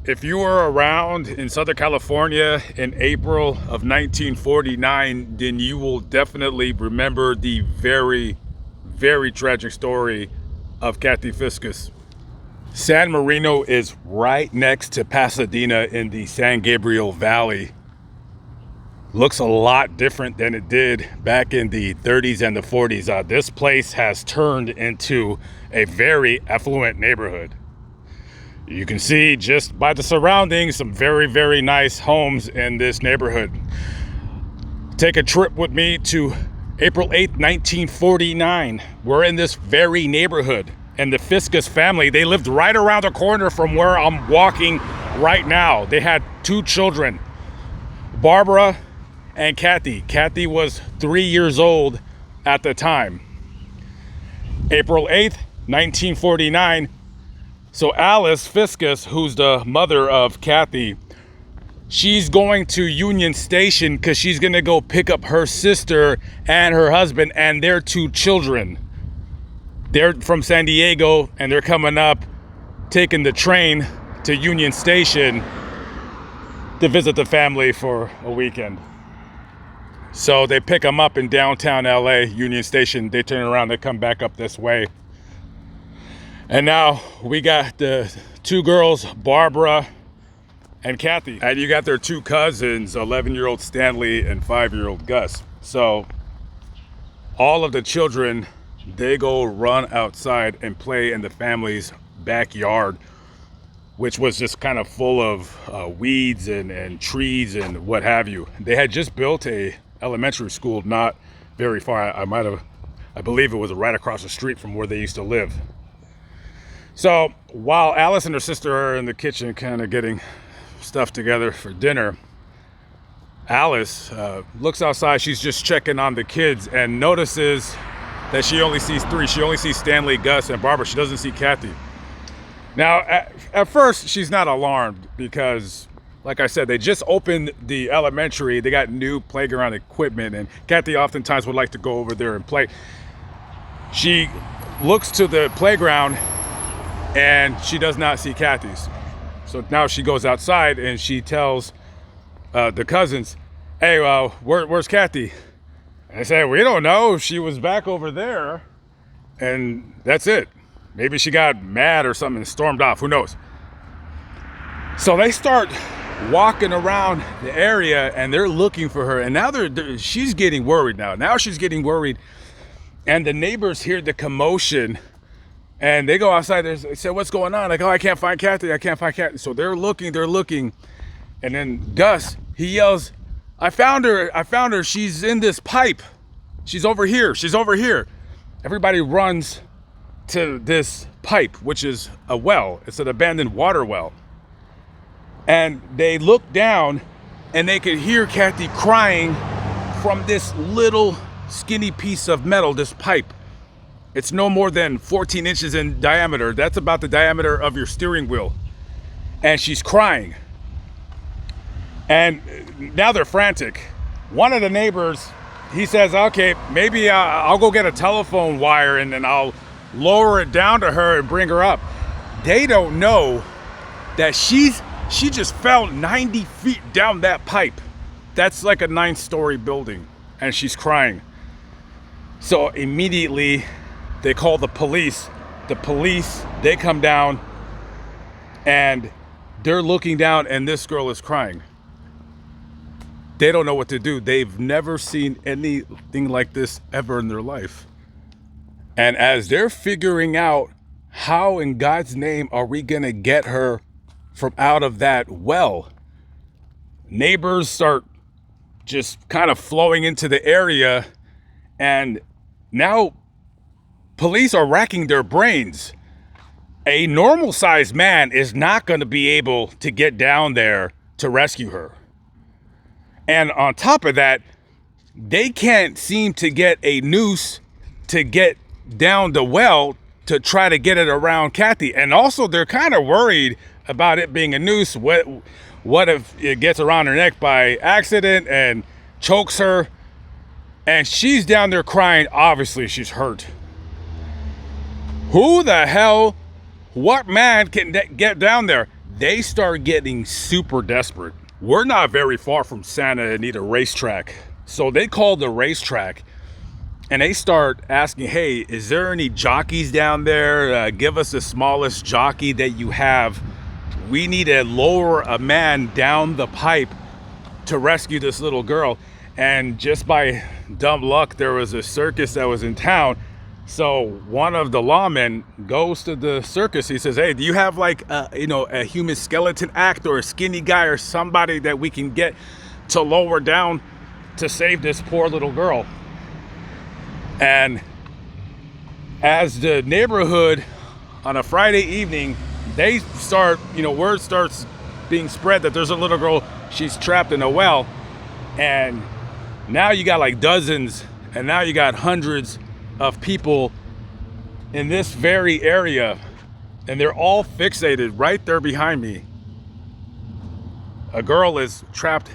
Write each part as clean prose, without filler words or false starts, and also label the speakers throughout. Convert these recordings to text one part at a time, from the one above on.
Speaker 1: If you were around in Southern California in April of 1949, then you will definitely remember the very, very tragic story of Kathy Fiscus. San Marino is right next to Pasadena in the San Gabriel Valley. Looks a lot different than it did back in the 30s and the 40s. This place has turned into a very affluent neighborhood. You can see just by the surroundings some very, very nice homes in this neighborhood. Take a trip with me to April 8th, 1949. We're in this very neighborhood, and the Fiscus family, they lived right around the corner from where I'm walking right now. They had two children, Barbara and Kathy. Kathy was 3 years old at the time. April 8th, 1949. So Alice Fiscus, who's the mother of Kathy, she's going to Union Station because she's going to go pick up her sister and her husband and their two children. They're from San Diego and they're coming up, taking the train to Union Station to visit the family for a weekend. So they pick them up in downtown LA, Union Station. They turn around, they come back up this way. And now we got the two girls, Barbara and Kathy. And you got their two cousins, 11-year-old Stanley and 5-year-old Gus. So all of the children, they go run outside and play in the family's backyard, which was just kind of full of weeds and trees and what have you. They had just built a elementary school not very far. I believe it was right across the street from where they used to live. So while Alice and her sister are in the kitchen kind of getting stuff together for dinner, Alice looks outside. She's just checking on the kids and notices that she only sees three. She only sees Stanley, Gus, and Barbara. She doesn't see Kathy. Now, at first, she's not alarmed because, like I said, they just opened the elementary. They got new playground equipment, and Kathy oftentimes would like to go over there and play. She looks to the playground and she does not see Kathy's. So now she goes outside and she tells the cousins, hey, where's Kathy? And they say, we don't know. She was back over there. And that's it. Maybe she got mad or something and stormed off. Who knows? So they start walking around the area and they're looking for her. And now she's getting worried now. Now she's getting worried. And the neighbors hear the commotion. And they go outside, they say, what's going on? Like, oh, I can't find Kathy, I can't find Kathy. So they're looking. And then Gus, he yells, I found her, she's in this pipe. She's over here. Everybody runs to this pipe, which is a well. It's an abandoned water well. And they look down and they could hear Kathy crying from this little skinny piece of metal, this pipe. It's no more than 14 inches in diameter. That's about the diameter of your steering wheel. And she's crying. And now they're frantic. One of the neighbors, he says, okay, maybe I'll go get a telephone wire and then I'll lower it down to her and bring her up. They don't know that she just fell 90 feet down that pipe. That's like a 9-story building. And she's crying. So immediately, they call the police. The police, they come down and they're looking down and this girl is crying. They don't know what to do. They've never seen anything like this ever in their life. And as they're figuring out how in God's name are we gonna get her from out of that well, neighbors start just kind of flowing into the area, and now police are racking their brains. A normal sized man is not going to be able to get down there to rescue her. And on top of that, they can't seem to get a noose to get down the well to try to get it around Kathy. And also they're kind of worried about it being a noose. What if it gets around her neck by accident and chokes her? And she's down there crying. Obviously she's hurt. Who the hell, what man can get down there? they start getting super desperate. We're not very far from Santa Anita racetrack. So they call the racetrack and they start asking, hey, is there any jockeys down there? Give us the smallest jockey that you have. We need to lower a man down the pipe to rescue this little girl. And just by dumb luck, there was a circus that was in town. So one of the lawmen goes to the circus. He says, hey, do you have like a human skeleton act or a skinny guy or somebody that we can get to lower down to save this poor little girl? And as the neighborhood on a Friday evening, they start, word starts being spread that there's a little girl, she's trapped in a well. And now you got like dozens, and now you got hundreds of people in this very area, and they're all fixated right there behind me. A girl is trapped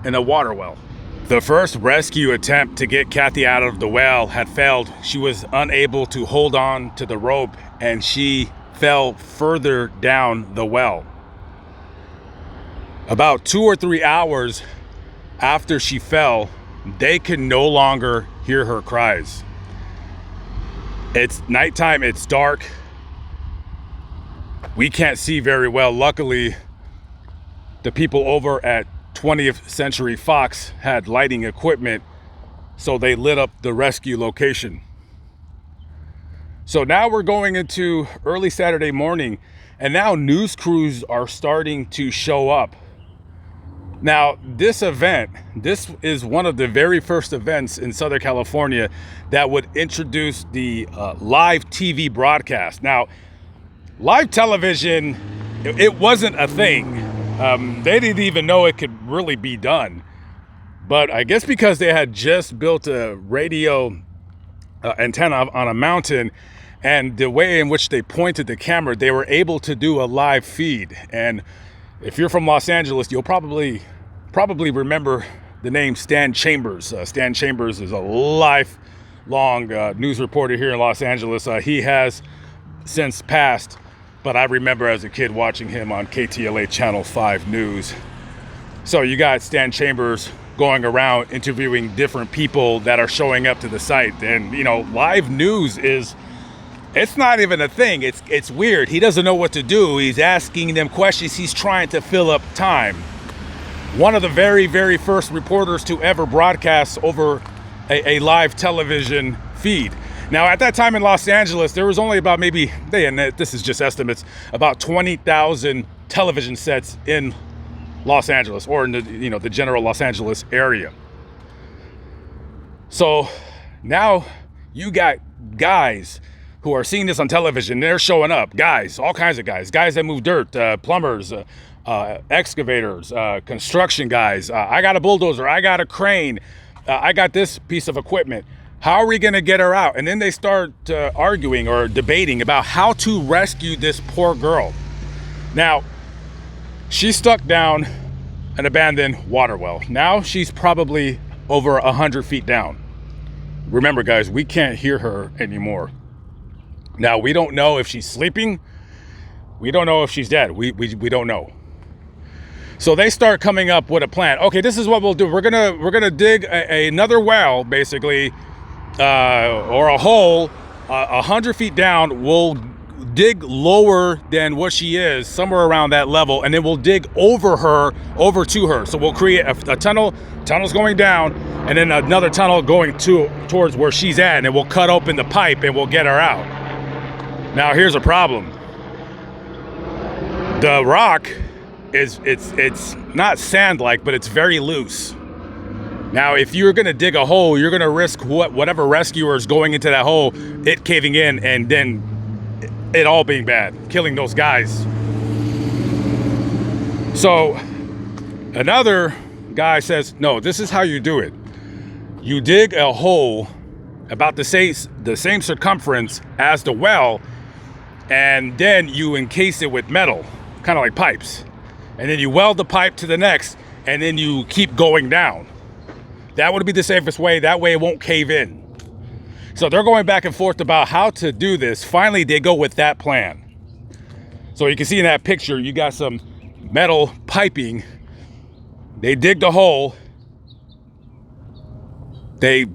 Speaker 1: in a water well. The first rescue attempt to get Kathy out of the well had failed. She was unable to hold on to the rope, and she fell further down the well. About 2 or 3 hours after she fell, they could no longer hear her cries. It's nighttime, it's dark. We can't see very well. Luckily, the people over at 20th Century Fox had lighting equipment, so they lit up the rescue location. So now we're going into early Saturday morning, and now news crews are starting to show up. Now, this is one of the very first events in Southern California that would introduce the live TV broadcast. Now, live television, it wasn't a thing. They didn't even know it could really be done. But I guess because they had just built a radio antenna on a mountain, and the way in which they pointed the camera, they were able to do a live feed. And if you're from Los Angeles, you'll probably remember the name Stan Chambers. Stan Chambers is a lifelong news reporter here in Los Angeles. He has since passed, but I remember as a kid watching him on KTLA Channel 5 News. So you got Stan Chambers going around interviewing different people that are showing up to the site. And, live news it's not even a thing. It's weird. He doesn't know what to do. He's asking them questions. He's trying to fill up time. One of the very, very first reporters to ever broadcast over a live television feed. Now, at that time in Los Angeles, there was only about and this is just estimates, about 20,000 television sets in Los Angeles, or in the general Los Angeles area. So now you got guys who are seeing this on television. They're showing up. Guys, all kinds of guys that move dirt, plumbers, excavators, construction guys. I got a bulldozer. I got a crane. I got this piece of equipment. How are we going to get her out? And then they start arguing or debating about how to rescue this poor girl. Now, she's stuck down an abandoned water well. Now she's probably over 100 feet down. Remember, guys, we can't hear her anymore. Now, we don't know if she's sleeping. We don't know if she's dead. We don't know. So they start coming up with a plan. Okay, this is what we'll do. We're gonna dig another well, basically, or a hole 100 feet down. We'll dig lower than what she is, somewhere around that level, and then we'll dig over to her. So we'll create a tunnel. Tunnel's going down, and then another tunnel going towards where she's at, and we'll cut open the pipe and we'll get her out. Now, here's a problem. The rock it's not sand-like, but it's very loose. Now, if you're gonna dig a hole, you're gonna risk whatever rescuer is going into that hole, it caving in, and then it all being bad, killing those guys. So another guy says, no, this is how you do it. You dig a hole about the same circumference as the well, and then you encase it with metal, kind of like pipes. And then you weld the pipe to the next, and then you keep going down. That would be the safest way. That way it won't cave in. So they're going back and forth about how to do this. Finally, they go with that plan. So you can see in that picture, you got some metal piping. They dig the hole. They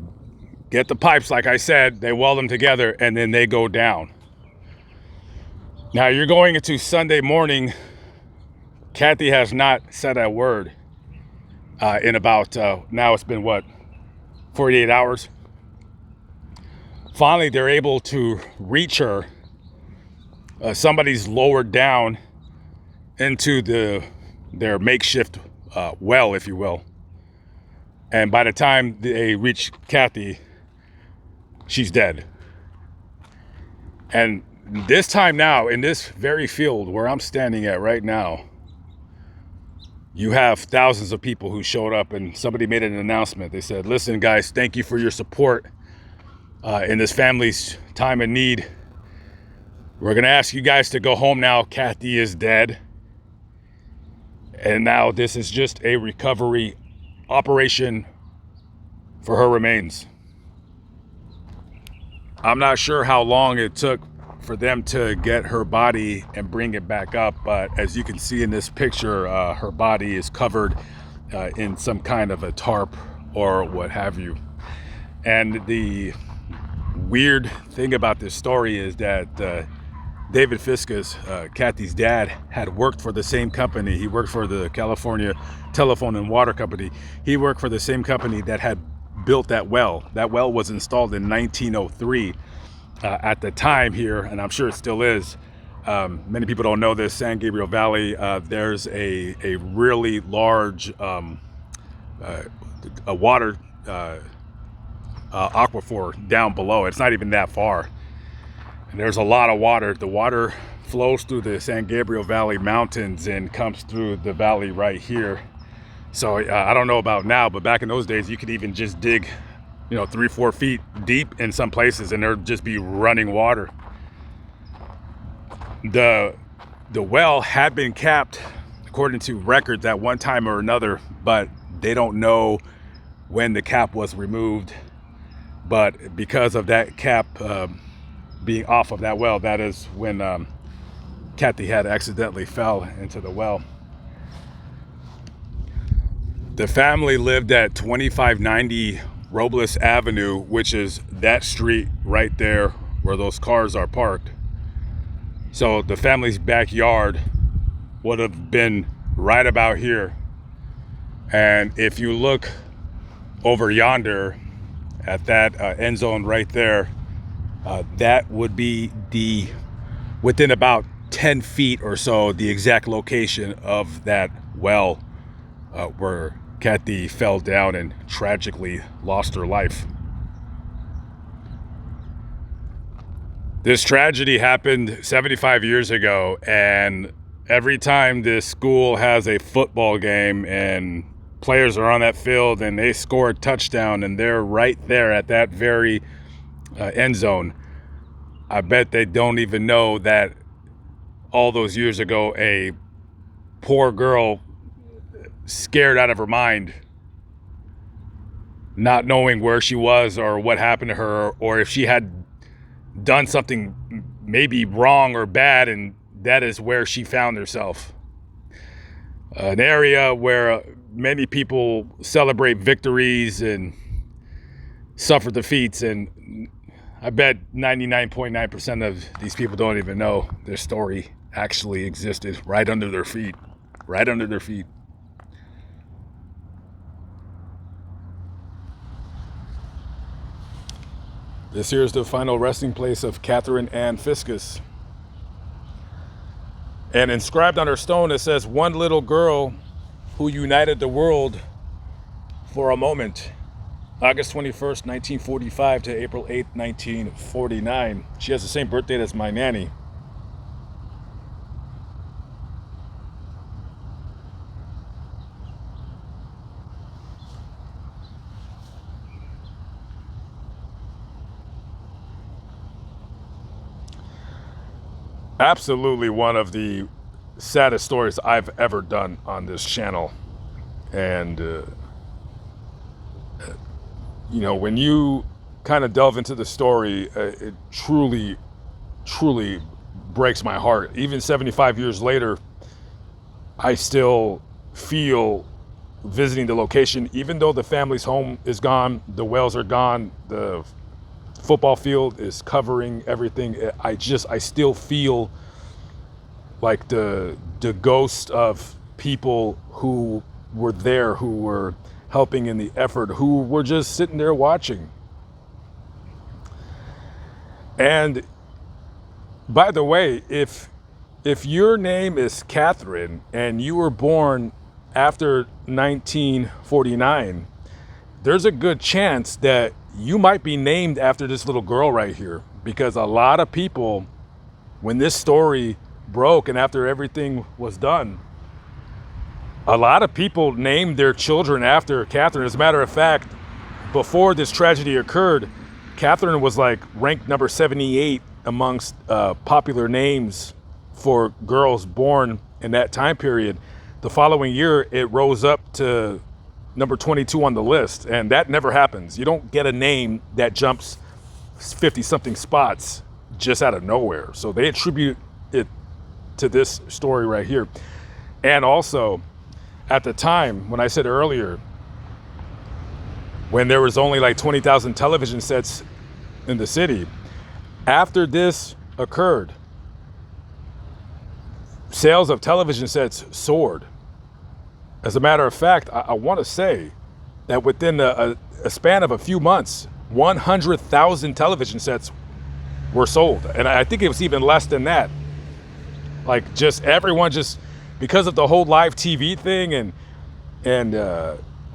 Speaker 1: get the pipes, like I said, they weld them together, and then they go down. Now you're going into Sunday morning. Kathy has not said a word in about, now it's been what, 48 hours? Finally, they're able to reach her. Somebody's lowered down into their makeshift well, if you will. And by the time they reach Kathy, she's dead. And this time now, in this very field where I'm standing at right now, you have thousands of people who showed up, and somebody made an announcement. They said, listen, guys, thank you for your support in this family's time of need. We're going to ask you guys to go home now. Kathy is dead. And now this is just a recovery operation for her remains. I'm not sure how long it took for them to get her body and bring it back up, but as you can see in this picture, her body is covered in some kind of a tarp or what have you. And the weird thing about this story is that David Fiscus, Kathy's dad, had worked for the same company. He worked for the California Telephone and Water Company. He worked for the same company that had built that well. That well was installed in 1903. At the time here, and I'm sure it still is, many people don't know this, San Gabriel Valley, there's a really large a water aquifer down below. It's not even that far. And there's a lot of water. The water flows through the San Gabriel Valley mountains and comes through the valley right here. So I don't know about now, but back in those days, you could even just dig 3-4 feet deep in some places, and there'd just be running water. The well had been capped, according to records, at one time or another, but they don't know when the cap was removed. But because of that cap being off of that well, that is when Kathy had accidentally fell into the well. The family lived at 2590 Robles Avenue, which is that street right there where those cars are parked. So the family's backyard would have been right about here. And if you look over yonder at that end zone right there, that would be within about 10 feet or so, the exact location of that well where Kathy fell down and tragically lost her life. This tragedy happened 75 years ago, and every time this school has a football game and players are on that field and they score a touchdown and they're right there at that very end zone, I bet they don't even know that all those years ago a poor girl, scared out of her mind, not knowing where she was or what happened to her, or if she had done something maybe wrong or bad, and that is where she found herself. An area where many people celebrate victories and suffer defeats, and I bet 99.9% of these people don't even know their story actually existed right under their feet. Right under their feet. This here is the final resting place of Catherine Ann Fiscus. And inscribed on her stone, it says, "One little girl who united the world for a moment." August 21st, 1945 to April 8th, 1949. She has the same birthday as my nanny. Absolutely one of the saddest stories I've ever done on this channel. And when you kind of delve into the story, it truly breaks my heart. Even 75 years later, I still feel visiting the location, even though the family's home is gone, the wells are gone, the football field is covering everything. I still feel like the ghost of people who were there, who were helping in the effort, who were just sitting there watching. And by the way, if your name is Catherine and you were born after 1949, there's a good chance that you might be named after this little girl right here, because a lot of people, when this story broke and after everything was done, a lot of people named their children after Catherine. As a matter of fact, before this tragedy occurred, Catherine was like ranked number 78 amongst popular names for girls born in that time period. The following year, it rose up to number 22 on the list, and that never happens. You don't get a name that jumps 50-something spots just out of nowhere. So they attribute it to this story right here. And also, at the time, when I said earlier, when there was only like 20,000 television sets in the city, after this occurred, sales of television sets soared. As a matter of fact, I want to say that within a span of a few months, 100,000 television sets were sold. And I think it was even less than that. Like, just everyone, just because of the whole live TV thing and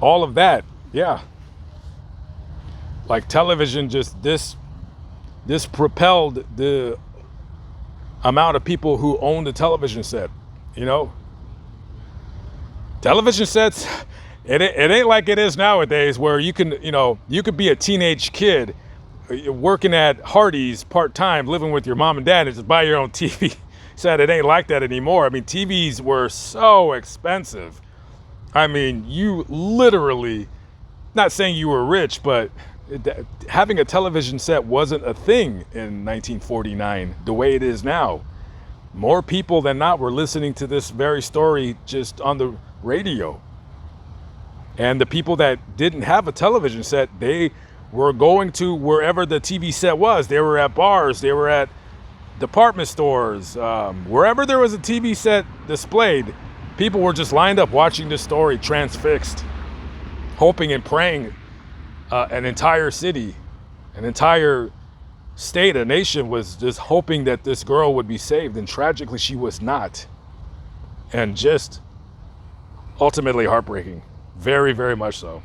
Speaker 1: all of that, yeah. Like, television, just this propelled the amount of people who owned a television set, you know? Television sets, it ain't like it is nowadays, where you can, you could be a teenage kid working at Hardee's part-time, living with your mom and dad, and just buy your own TV set. It ain't like that anymore. I mean, TVs were so expensive. I mean, you literally, not saying you were rich, but having a television set wasn't a thing in 1949 the way it is now. More people than not were listening to this very story just on the radio. And the people that didn't have a television set, they were going to wherever the TV set was. They were at bars, they were at department stores, wherever there was a TV set displayed, people were just lined up watching this story, transfixed, hoping and praying. An entire city, an entire state, a nation was just hoping that this girl would be saved, and tragically she was not. And just ultimately heartbreaking. Very, very much so.